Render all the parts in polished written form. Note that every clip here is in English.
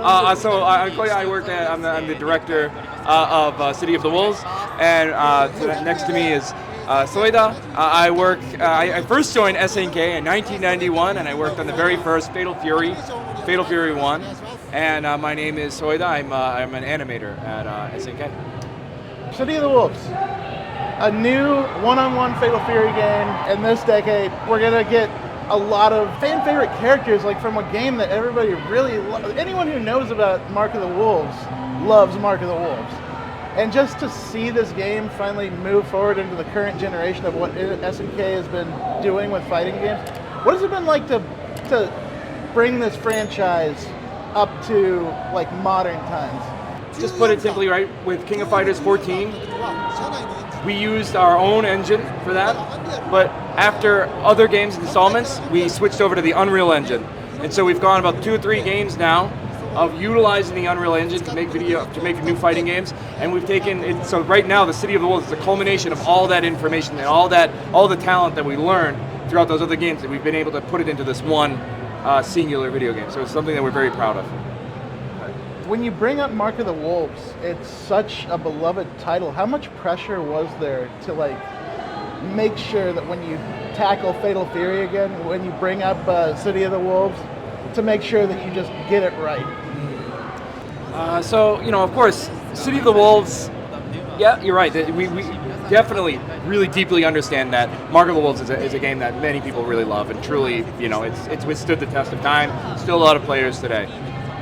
I'm Koya. I'm the director of City of the Wolves, and next to me is Soida. I first joined SNK in 1991, and I worked on the very first Fatal Fury 1. And my name is Soida. I'm an animator at SNK. City of the Wolves, a new one-on-one Fatal Fury game in this decade. We're gonna get a lot of fan favorite characters, like from a game that everybody really loves. Anyone who knows about Mark of the Wolves loves Mark of the Wolves. And just to see this game finally move forward into the current generation of what SNK has been doing with fighting games, what has it been like to bring this franchise up to like modern times? Just put it simply, right, with King of Fighters 14, we used our own engine for that, but after other games installments, we switched over to the Unreal Engine. And so we've gone about 2 or 3 games now of utilizing the Unreal Engine to make new fighting games, and we've taken it. So right now, the City of the Wolves is a culmination of all that information and all the talent that we learned throughout those other games, that we've been able to put it into this one singular video game. So it's something that we're very proud of. When you bring up Mark of the Wolves, it's such a beloved title. How much pressure was there to like make sure that when you tackle Fatal Fury again, when you bring up City of the Wolves, to make sure that you just get it right? So, of course, City of the Wolves, yeah, you're right. We definitely really deeply understand that Mark of the Wolves is a game that many people really love, and truly, it's withstood the test of time. Still a lot of players today.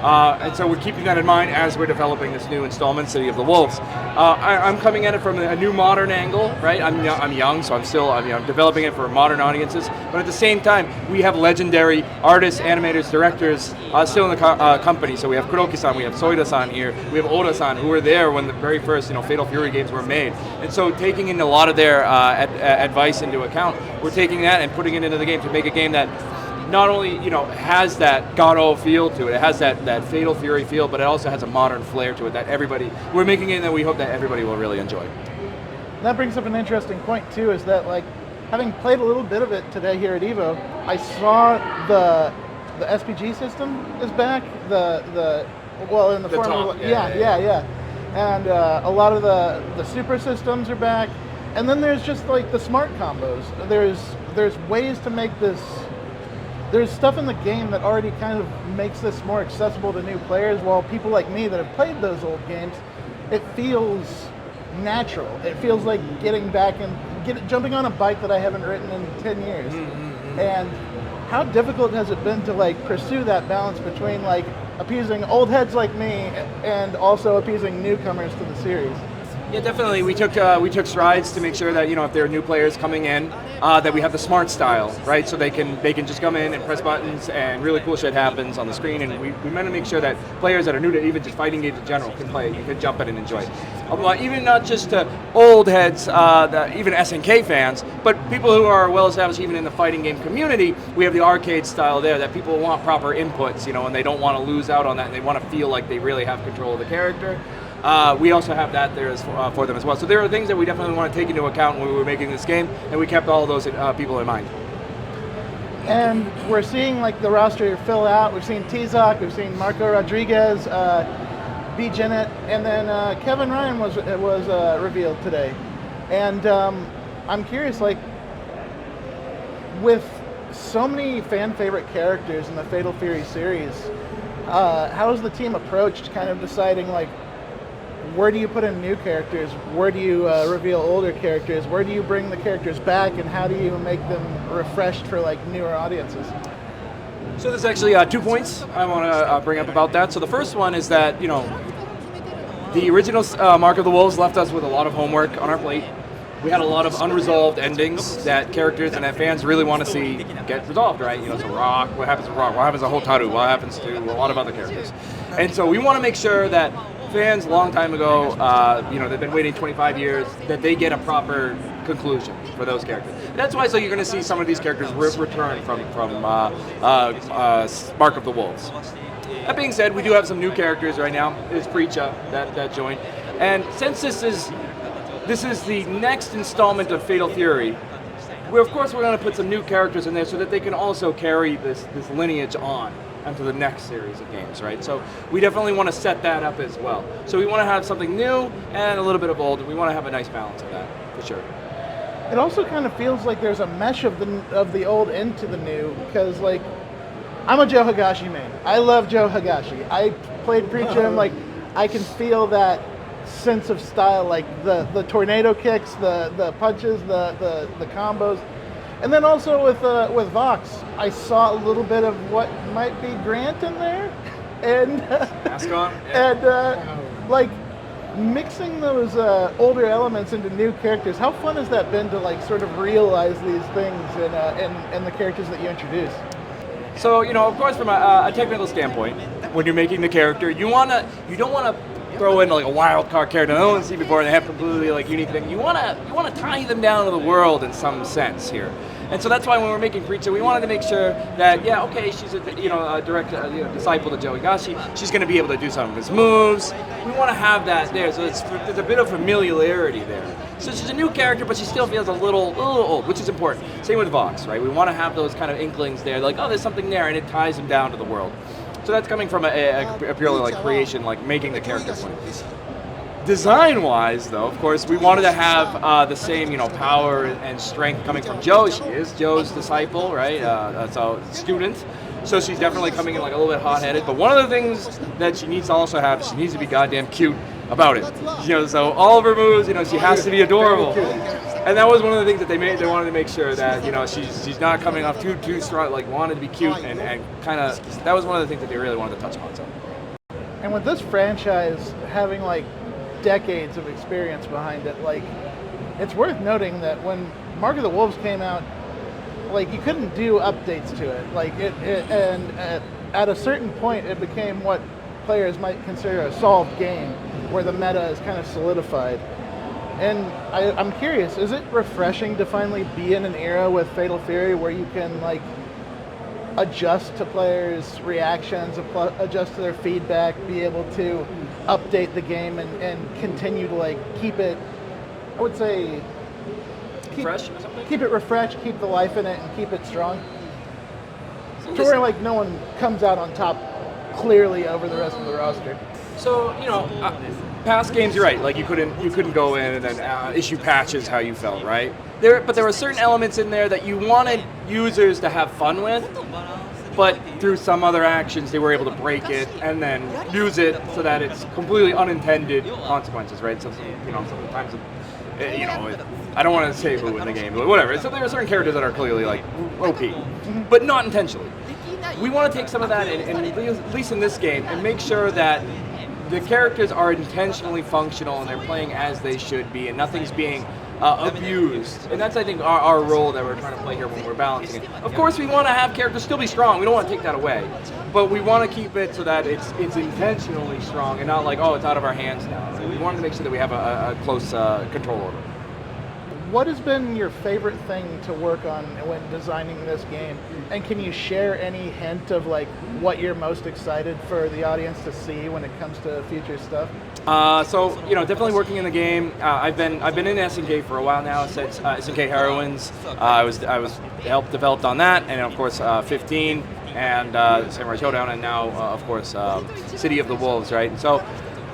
And so we're keeping that in mind as we're developing this new installment, City of the Wolves. I'm coming at it from a new modern angle, right? I'm young, so I'm developing it for modern audiences. But at the same time, we have legendary artists, animators, directors still in the company. So we have Kuroki-san, we have Soida-san here, we have Oda-san, who were there when the very first Fatal Fury games were made. And so taking in a lot of their advice into account, we're taking that and putting it into the game to make a game that not only has that Garou feel to it, it has that Fatal Fury feel, but it also has a modern flair to it that we're making it, and that we hope that everybody will really enjoy. That brings up an interesting point too, is that like having played a little bit of it today here at EVO, I saw the SPG system is back. The form of and a lot of the super systems are back, and then there's just like the smart combos. There's ways to make this. There's stuff in the game that already kind of makes this more accessible to new players, while people like me that have played those old games, it feels natural. It feels like getting back and jumping on a bike that I haven't ridden in 10 years. Mm-hmm. And how difficult has it been to like pursue that balance between like appeasing old heads like me and also appeasing newcomers to the series? Yeah, definitely. We took strides to make sure that if there are new players coming in, that we have the smart style, right? So they can just come in and press buttons, and really cool shit happens on the screen. And we meant to make sure that players that are new to even just fighting games in general can play, can jump in and enjoy it. Even not just old heads, even SNK fans, but people who are well established even in the fighting game community. We have the arcade style there that people want proper inputs, and they don't want to lose out on that, and they want to feel like they really have control of the character. We also have that there for them as well. So there are things that we definitely want to take into account when we were making this game, and we kept all of those people in mind. And we're seeing like the roster fill out. We've seen T.O.P, we've seen Marco Rodriguez, B. Jennett, and then Kevin Ryan was revealed today. And I'm curious, like, with so many fan favorite characters in the Fatal Fury series, how has the team approached kind of deciding like, where do you put in new characters? Where do you reveal older characters? Where do you bring the characters back, and how do you make them refreshed for like newer audiences? So there's actually 2 points I want to bring up about that. So the first one is that the original Mark of the Wolves left us with a lot of homework on our plate. We had a lot of unresolved endings that characters and that fans really want to see get resolved, right? So Rock, what happens to Rock? What happens to Hotaru? What happens to a lot of other characters? And so we want to make sure that fans a long time ago, they've been waiting 25 years, that they get a proper conclusion for those characters. And that's why you're going to see some of these characters return from Mark of the Wolves. That being said, we do have some new characters right now. There's Preacha that joined. And since this is the next installment of Fatal Fury, we're going to put some new characters in there so that they can also carry this lineage on. onto the next series of games, right? So we definitely want to set that up as well. So we want to have something new and a little bit of old. We want to have a nice balance of that, for sure. It also kind of feels like there's a mesh of the old into the new, because like I'm a Joe Higashi main. I love Joe Higashi. I played Preachum, like I can feel that sense of style, like the tornado kicks, the punches, the combos. And then also with Vox, I saw a little bit of what might be Grant in there, and Mask on? Yeah. and like mixing those older elements into new characters. How fun has that been to like sort of realize these things in the characters that you introduce? So, you know, of course, from a technical standpoint, when you're making the character, you don't want to throw in like a wild card character no one's seen before and they have completely like unique thing. You want to tie them down to the world in some sense here. And so that's why when we're making Preacher, we wanted to make sure that, yeah, okay, she's a direct disciple to Joe Higashi. She's going to be able to do some of his moves. We want to have that there, so there's a bit of familiarity there. So she's a new character, but she still feels a little old, which is important. Same with Vox, right? We want to have those kind of inklings there, like, oh, there's something there, and it ties him down to the world. So that's coming from a purely like creation, like making the character point. Design-wise, though, of course, we wanted to have the same, power and strength coming from Joe. She is Joe's disciple, right? So student. So she's definitely coming in like a little bit hot-headed. But one of the things that she needs to also have, she needs to be goddamn cute about it. So all of her moves, she has to be adorable. And that was one of the things that they wanted to make sure that, she's not coming off too strong, like wanted to be cute and kind of, that was one of the things that they really wanted to touch on. So. And with this franchise having like decades of experience behind it, like it's worth noting that when Mark of the Wolves came out, like you couldn't do updates to it. Like and at a certain point it became what players might consider a solved game, where the meta is kind of solidified. And I'm curious, is it refreshing to finally be in an era with Fatal Fury where you can like adjust to players' reactions, adjust to their feedback, be able to update the game and continue to like keep it, I would say, Fresh or something? Keep it refreshed, keep the life in it, and keep it strong. To where like no one comes out on top clearly over the rest of the roster. So, past games, you're right. Like you couldn't go in and issue patches how you felt, right? But there were certain elements in there that you wanted users to have fun with, but through some other actions they were able to break it and then use it so that it's completely unintended consequences, right? So sometimes, I don't want to say who in the game, but whatever. So there are certain characters that are clearly like OP, but not intentionally. We want to take some of that and at least in this game, and make sure that the characters are intentionally functional and they're playing as they should be, and nothing's being abused. And that's, I think, our role that we're trying to play here when we're balancing it. Of course, we want to have characters still be strong. We don't want to take that away. But we want to keep it so that it's intentionally strong and not like, oh, it's out of our hands now. So we wanted to make sure that we have a close control over it. What has been your favorite thing to work on when designing this game? And can you share any hint of like what you're most excited for the audience to see when it comes to future stuff? So definitely working in the game. I've been in SNK for a while now since SNK Heroines. I was helped developed on that, and of course 15 and Samurai Showdown, and now of course City of the Wolves, right? And so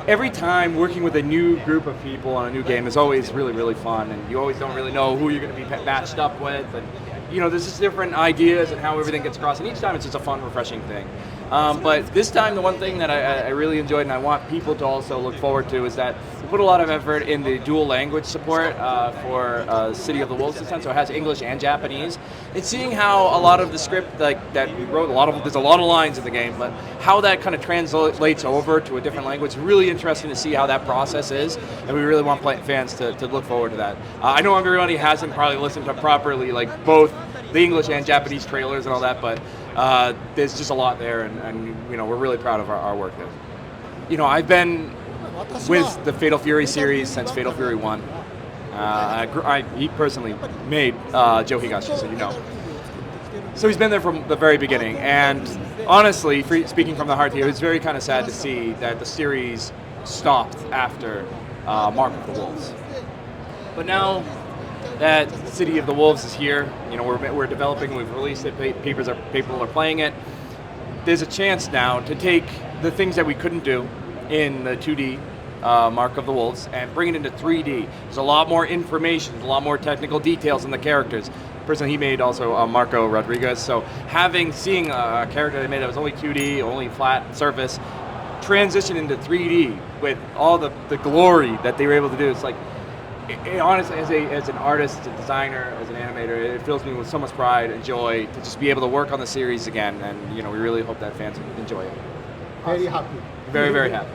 every time working with a new group of people on a new game is always really, really fun, and you always don't really know who you're going to be matched up with, and there's just different ideas and how everything gets across, and each time it's just a fun, refreshing thing. But this time, the one thing that I really enjoyed and I want people to also look forward to is that we put a lot of effort in the dual language support for City of the Wolves this time, so it has English and Japanese. And seeing how a lot of the script that we wrote, there's a lot of lines in the game, but how that kind of translates over to a different language, really interesting to see how that process is, and we really want fans to look forward to that. I know everybody hasn't probably listened to properly like both the English and Japanese trailers and all that, but there's just a lot there, and we're really proud of our work there. I've been with the Fatal Fury series since Fatal Fury 1. He personally made Joe Higashi, so you know. So he's been there from the very beginning, and honestly, speaking from the heart here, it was very kind of sad to see that the series stopped after Mark of the Wolves. But now that City of the Wolves is here, we're developing, we've released it, people are playing it. there's a chance now to take the things that we couldn't do in the 2D Mark of the Wolves and bring it into 3D. There's a lot more information, a lot more technical details in the characters. The person he made also Marco Rodriguez. So seeing a character they made that was only 2D, only flat surface, transition into 3D with all the glory that they were able to do. It's like, honestly, as an artist, as a designer, as an animator, it fills me with so much pride and joy to just be able to work on the series again. And we really hope that fans enjoy it. Very happy. Very, very happy.